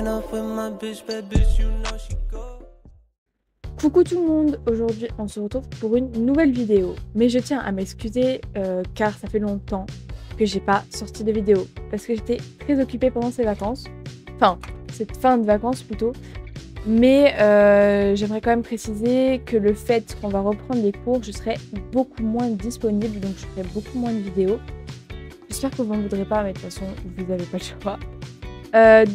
up with my bitch, bad bitch, you know she go. Coucou tout le monde, aujourd'hui on se retrouve pour une nouvelle vidéo. Mais je tiens à m'excuser car ça fait longtemps que j'ai pas sorti de vidéo. Parce que j'étais très occupée pendant ces vacances. Enfin, cette fin de vacances plutôt. Mais j'aimerais quand même préciser que le fait qu'on va reprendre les cours, je serai beaucoup moins disponible. Donc je ferai beaucoup moins de vidéos. J'espère que vous n'en voudrez pas, mais de toute façon vous n'avez pas le choix.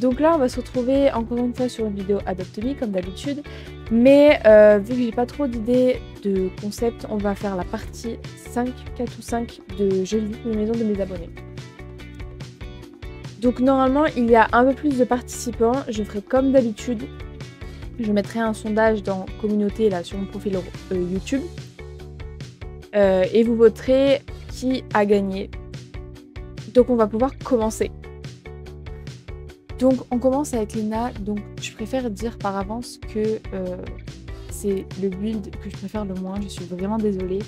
Donc là on va se retrouver encore une fois sur une vidéo Adopt Me comme d'habitude, mais vu que j'ai pas trop d'idées de concept, on va faire la partie 5, 4 ou 5 de Je lis les maisons de mes abonnés. Donc normalement il y a un peu plus de participants, je ferai comme d'habitude, je mettrai un sondage dans communauté là sur mon profil YouTube et vous voterez qui a gagné. Donc on va pouvoir commencer. Donc on commence avec Lena, donc je préfère dire par avance que c'est le build que je préfère le moins, je suis vraiment désolée.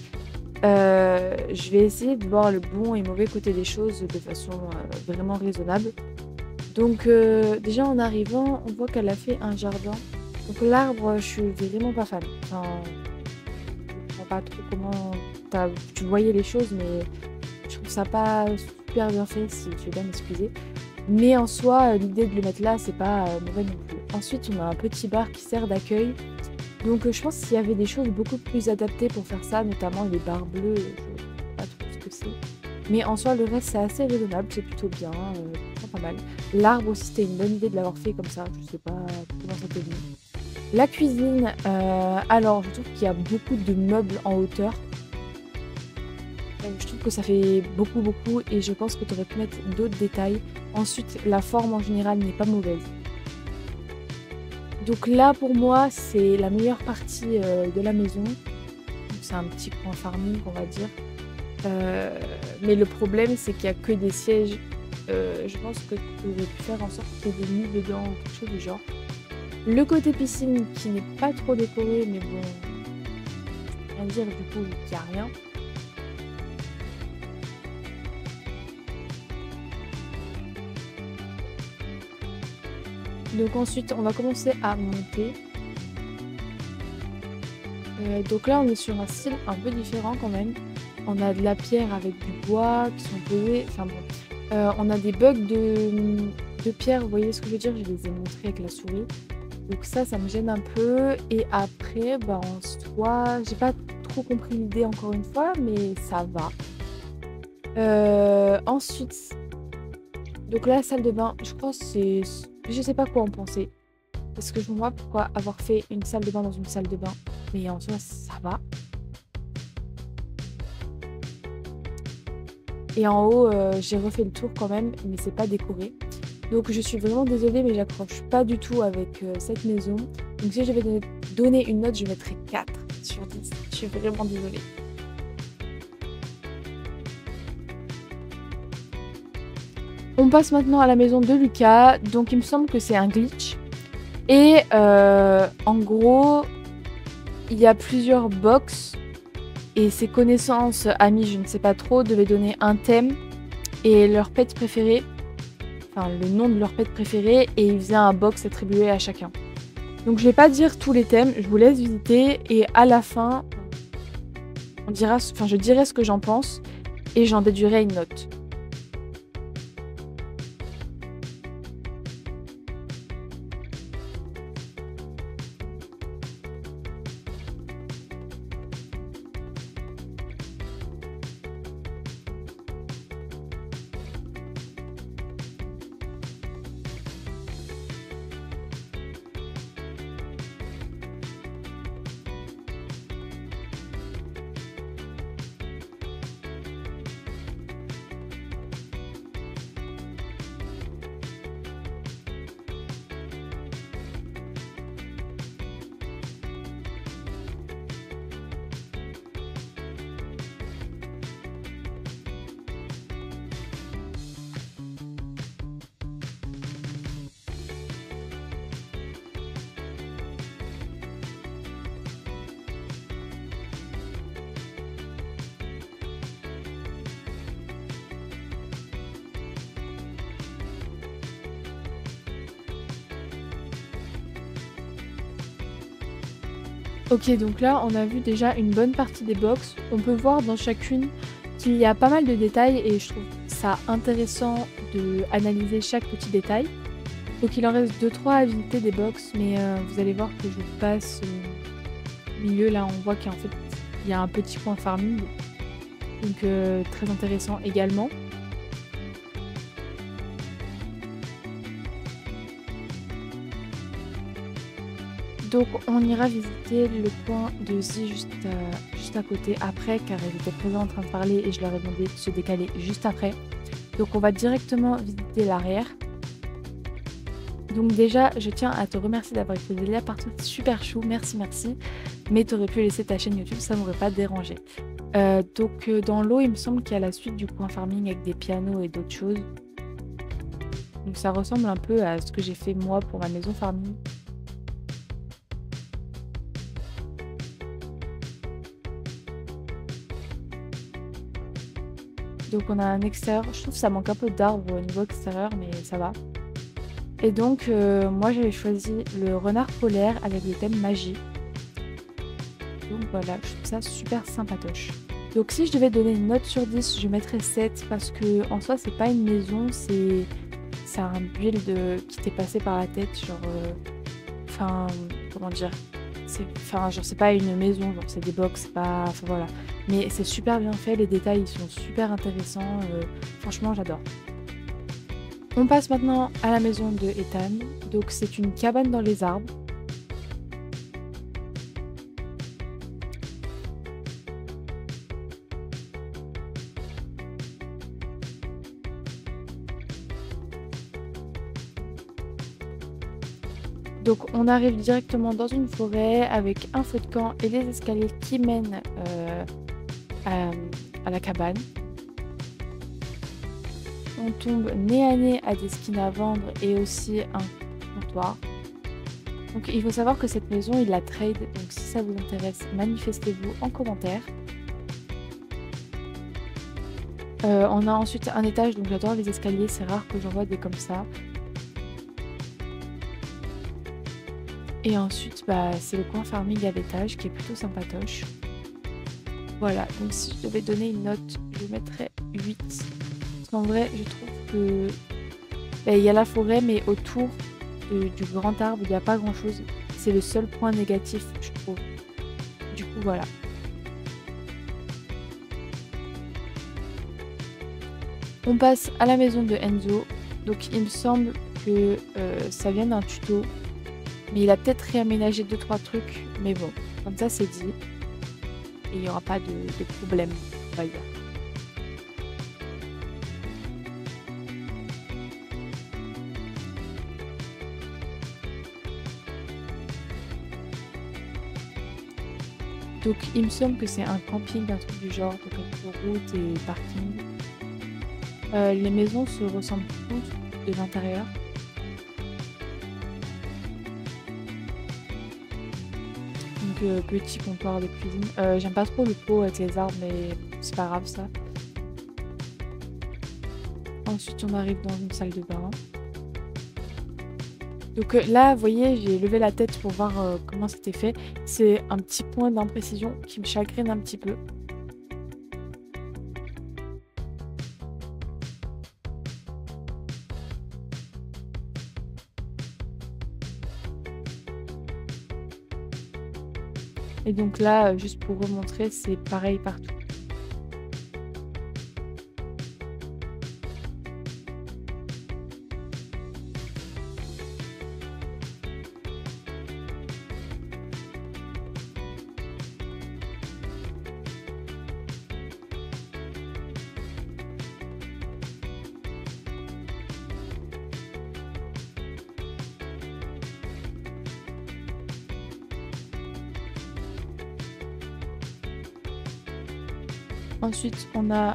Je vais essayer de voir le bon et mauvais côté des choses de façon vraiment raisonnable. Donc déjà en arrivant, on voit qu'elle a fait un jardin. Donc l'arbre, je suis vraiment pas fan. Enfin, je comprends pas trop comment tu voyais les choses, mais je trouve ça pas super bien fait, si tu veux bien m'excuser. Mais en soi, l'idée de le mettre là, c'est pas mauvais non plus. Ensuite, on a un petit bar qui sert d'accueil. Donc je pense qu'il y avait des choses beaucoup plus adaptées pour faire ça, notamment les barres bleues, je sais pas trop ce que c'est. Mais en soi, le reste, c'est assez raisonnable, c'est plutôt bien, pas mal. L'arbre aussi, c'était une bonne idée de l'avoir fait comme ça, je sais pas comment ça t'est venu. La cuisine, alors je trouve qu'il y a beaucoup de meubles en hauteur. Je trouve que ça fait beaucoup et je pense que tu aurais pu mettre d'autres détails. Ensuite, la forme en général n'est pas mauvaise. Donc là, pour moi, c'est la meilleure partie de la maison. C'est un petit coin farming, on va dire. Mais le problème, c'est qu'il n'y a que des sièges. Je pense que tu aurais pu faire en sorte qu'il y ait des nids dedans ou quelque chose du genre. Le côté piscine qui n'est pas trop décoré, mais bon, je peux rien dire du coup, il n'y a rien. Donc ensuite, on va commencer à monter. Donc là, on est sur un style un peu différent quand même. On a de la pierre avec du bois qui sont posés. Enfin bon, on a des bugs de pierre. Vous voyez ce que je veux dire? Je les ai montrés avec la souris. Donc ça me gêne un peu. Et après, bah, en soi, j'ai pas trop compris l'idée encore une fois, mais ça va. Ensuite, donc là, la salle de bain, je crois que c'est... Je sais pas quoi en penser. Parce que je me vois pourquoi avoir fait une salle de bain dans une salle de bain. Mais en soi, ça va. Et en haut, j'ai refait le tour quand même, mais c'est pas décoré. Donc je suis vraiment désolée, mais j'accroche pas du tout avec cette maison. Donc si je devais donner une note, je mettrais 4 sur 10. Je suis vraiment désolée. On passe maintenant à la maison de Lucas. Donc il me semble que c'est un glitch. Et en gros, il y a plusieurs box. Et ses connaissances, amis, je ne sais pas trop, devaient donner un thème et leur pet préféré. Enfin, le nom de leur pet préféré. Et ils faisaient un box attribué à chacun. Donc je vais pas dire tous les thèmes, je vous laisse visiter. Et à la fin, je dirai ce que j'en pense. Et j'en déduirai une note. Ok, donc là, on a vu déjà une bonne partie des box. On peut voir dans chacune qu'il y a pas mal de détails et je trouve ça intéressant de analyser chaque petit détail. Donc il en reste 2-3 à visiter des box, mais vous allez voir que je passe au milieu. Là, on voit qu'en fait, il y a un petit coin farming. Donc très intéressant également. Donc on ira visiter le coin de Z juste à côté après, car ils étaient présents en train de parler et je leur ai demandé de se décaler juste après. Donc on va directement visiter l'arrière. Donc déjà, je tiens à te remercier d'avoir été là partout, c'est super chou, merci, merci. Mais tu aurais pu laisser ta chaîne YouTube, ça m'aurait pas dérangé. Donc dans l'eau, il me semble qu'il y a la suite du coin farming avec des pianos et d'autres choses. Donc ça ressemble un peu à ce que j'ai fait moi pour ma maison farming. Donc on a un extérieur, je trouve que ça manque un peu d'arbres au niveau extérieur, mais ça va. Et donc moi j'avais choisi le renard polaire avec le thème magie. Donc voilà, je trouve ça super sympatoche. Donc si je devais donner une note sur 10, je mettrais 7 parce que en soi c'est pas une maison, c'est un build qui t'est passé par la tête, genre enfin comment dire, c'est pas une maison, genre c'est des box, c'est pas, enfin voilà. Mais c'est super bien fait, les détails ils sont super intéressants, franchement j'adore. On passe maintenant à la maison de Ethan. Donc c'est une cabane dans les arbres. Donc on arrive directement dans une forêt avec un feu de camp et les escaliers qui mènent à la cabane. On tombe nez à nez à des skins à vendre et aussi un comptoir. Donc il faut savoir que cette maison, il la trade, donc si ça vous intéresse, manifestez-vous en commentaire. On a ensuite un étage, donc j'adore les escaliers, c'est rare que j'en vois des comme ça. Et ensuite, bah, c'est le coin farming à l'étage qui est plutôt sympatoche. Voilà, donc si je devais donner une note, je mettrais 8. Parce qu'en vrai, je trouve que il y a la forêt, mais autour du grand arbre, il n'y a pas grand chose. C'est le seul point négatif, je trouve. Du coup, voilà. On passe à la maison de Enzo. Donc il me semble que ça vient d'un tuto. Mais il a peut-être réaménagé 2-3 trucs. Mais bon, comme ça c'est dit. Et il n'y aura pas de problème, on va dire. Donc il me semble que c'est un camping, un truc du genre, donc avec route et parking. Les maisons se ressemblent toutes de l'intérieur. Donc petit comptoir de cuisine. J'aime pas trop le pot avec les arbres, mais c'est pas grave ça. Ensuite on arrive dans une salle de bain. Donc là, vous voyez, j'ai levé la tête pour voir comment c'était fait. C'est un petit point d'imprécision qui me chagrine un petit peu. Et donc là, juste pour remontrer, c'est pareil partout. Ensuite, on a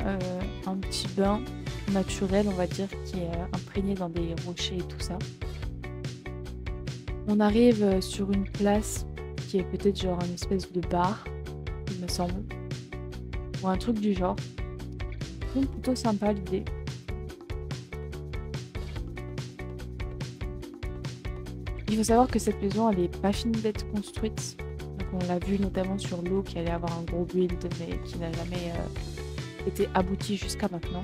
un petit bain naturel, on va dire, qui est imprégné dans des rochers et tout ça. On arrive sur une place qui est peut-être genre une espèce de bar, il me semble, ou un truc du genre. Donc plutôt sympa l'idée. Il faut savoir que cette maison, elle n'est pas finie d'être construite. Donc qu'on l'a vu notamment sur l'eau qui allait avoir un gros build mais qui n'a jamais été abouti jusqu'à maintenant.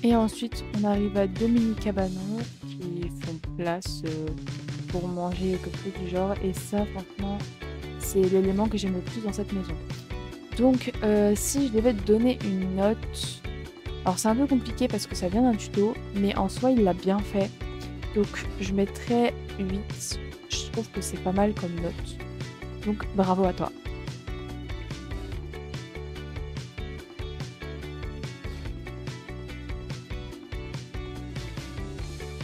Et ensuite, on arrive à 2 mini cabanons qui font place pour manger quelque chose du genre. Et ça, franchement, c'est l'élément que j'aime le plus dans cette maison. Donc, si je devais te donner une note... Alors, c'est un peu compliqué parce que ça vient d'un tuto, mais en soi, il l'a bien fait. Donc, je mettrais 8. Je trouve que c'est pas mal comme note. Donc, bravo à toi.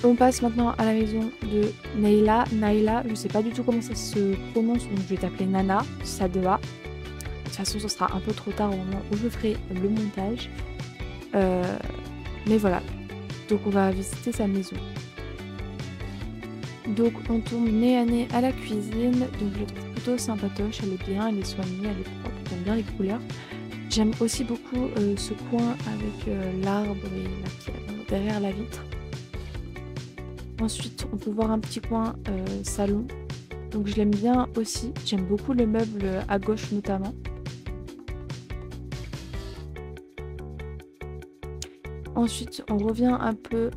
On passe maintenant à la maison de Naila. Naila, je sais pas du tout comment ça se prononce, donc je vais t'appeler Nana, si ça te va. De toute façon, ce sera un peu trop tard au moment où je ferai le montage. Mais voilà, donc on va visiter sa maison. Donc on tombe nez à nez à la cuisine, donc je la trouve plutôt sympatoche, elle est bien, elle est soignée, elle est propre, j'aime bien les couleurs. J'aime aussi beaucoup ce coin avec l'arbre et la pierre derrière la vitre. Ensuite, on peut voir un petit coin salon. Donc je l'aime bien aussi. J'aime beaucoup le meuble à gauche notamment. Ensuite, on revient un peu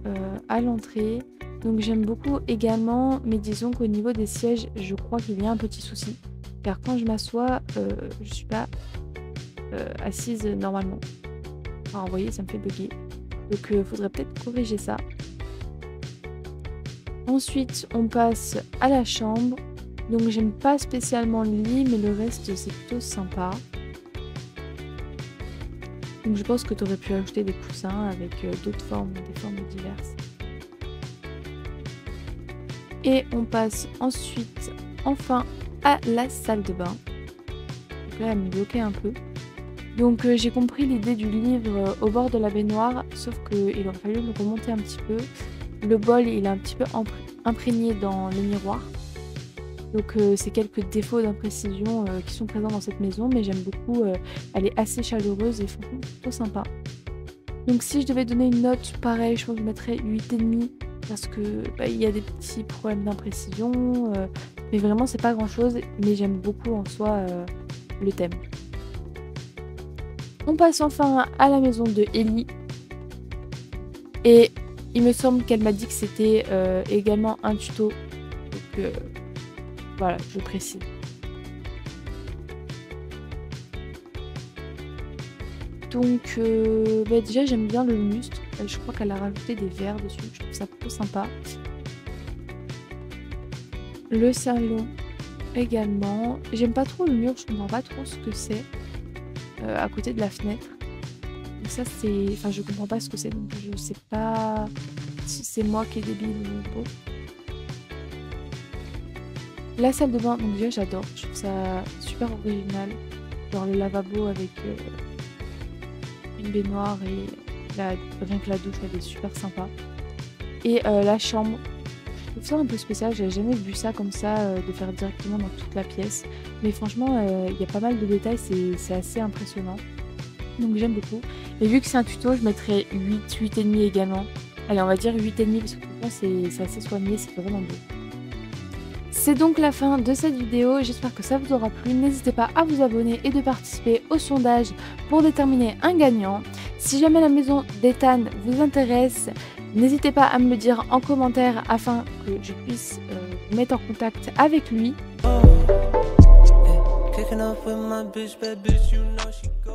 à l'entrée. Donc j'aime beaucoup également, mais disons qu'au niveau des sièges, je crois qu'il y a un petit souci. Car quand je m'assois, je suis pas assise normalement. Enfin, vous voyez, ça me fait bugger. Donc il faudrait peut-être corriger ça. Ensuite, on passe à la chambre. Donc, j'aime pas spécialement le lit, mais le reste, c'est plutôt sympa. Donc, je pense que tu aurais pu ajouter des coussins avec d'autres formes, des formes diverses. Et on passe ensuite, enfin, à la salle de bain. Donc là, elle me bloquait un peu. Donc, j'ai compris l'idée du livre au bord de la baignoire, sauf qu'il aurait fallu le remonter un petit peu. Le bol, il est un petit peu imprégné dans le miroir. Donc c'est quelques défauts d'imprécision qui sont présents dans cette maison, mais j'aime beaucoup. Elle est assez chaleureuse et franchement plutôt sympa. Donc si je devais donner une note, pareil, je pense que je mettrais 8,5 parce que il y a des petits problèmes d'imprécision, mais vraiment c'est pas grand chose, mais j'aime beaucoup en soi le thème. On passe enfin à la maison de Ellie. Et il me semble qu'elle m'a dit que c'était également un tuto. Donc voilà, je précise. Donc déjà j'aime bien le lustre. Je crois qu'elle a rajouté des verres dessus. Je trouve ça plutôt sympa. Le salon également. J'aime pas trop le mur, je comprends pas trop ce que c'est. À côté de la fenêtre. Donc ça c'est... Enfin je comprends pas ce que c'est, donc je sais pas si c'est moi qui est débile ou bon. La salle de bain, donc déjà j'adore, je trouve ça super original. Genre le lavabo avec une baignoire et rien que la douche elle est super sympa. Et la chambre, je trouve ça un peu spécial, j'avais jamais vu ça comme ça, de faire directement dans toute la pièce. Mais franchement il y a pas mal de détails, c'est assez impressionnant. Donc j'aime beaucoup. Et vu que c'est un tuto, je mettrais 8, 8,5 également. Allez, on va dire 8,5 parce que c'est assez soigné, c'est vraiment beau. C'est donc la fin de cette vidéo, j'espère que ça vous aura plu. N'hésitez pas à vous abonner et de participer au sondage pour déterminer un gagnant. Si jamais la maison d'Ethan vous intéresse, n'hésitez pas à me le dire en commentaire afin que je puisse vous mettre en contact avec lui. Kicking off with my bitch, bad bitch, you know she go.